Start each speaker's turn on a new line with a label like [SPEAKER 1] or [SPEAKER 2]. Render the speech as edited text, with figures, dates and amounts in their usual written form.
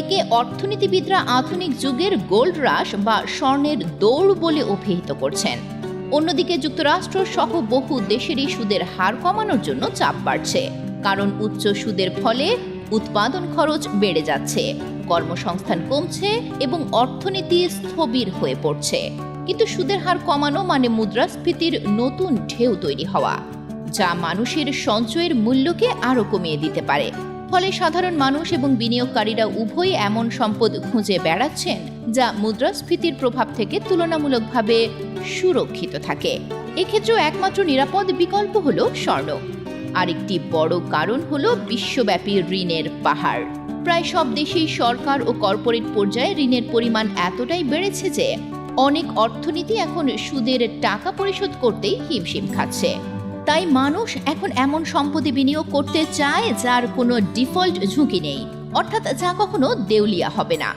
[SPEAKER 1] একে অর্থনীতিবিদরা আধুনিক যুগের গোল্ড রাশ বা স্বর্ণের দৌড় বলে অভিহিত করছেন। অন্যদিকে যুক্তরাষ্ট্র সহ বহু দেশেরই সুদের হার কমানোর জন্য চাপ বাড়ছে, কারণ উচ্চ সুদের ফলে উৎপাদন খরচ বেড়ে যাচ্ছে, কর্মসংস্থান কমছে এবং অর্থনীতি স্থবির হয়ে পড়ছে। কিন্তু সুদের হার কমানো মানে মুদ্রাস্ফীতির নতুন ঢেউ তৈরি হওয়া, যা মানুষের সঞ্চয়ের মূল্যকে আরও কমিয়ে দিতে পারে। ফলে সাধারণ মানুষ এবং বিনিয়োগকারীরা উভয়ই এমন সম্পদ খুঁজে বেড়াচ্ছেন যা মুদ্রাস্ফীতির প্রভাব থেকে তুলনামূলকভাবে সুরক্ষিত থাকে। এক্ষেত্রেও একমাত্র নিরাপদ বিকল্প হলো স্বর্ণ। আরেকটি বড় কারণ হলো বিশ্বব্যাপী ঋণের পাহাড়। প্রায় সব দেশেই সরকার ও কর্পোরেট পর্যায়ে ঋণের পরিমাণ এতটাই বেড়েছে যে অনেক অর্থনীতি এখন সুদের টাকা পরিশোধ করতেই হিমশিম খাচ্ছে। তাই মানুষ এখন এমন সম্পদে বিনিয়োগ করতে চায় যার কোনো ডিফল্ট ঝুঁকি নেই, অর্থাৎ যা কখনো দেউলিয়া হবে না।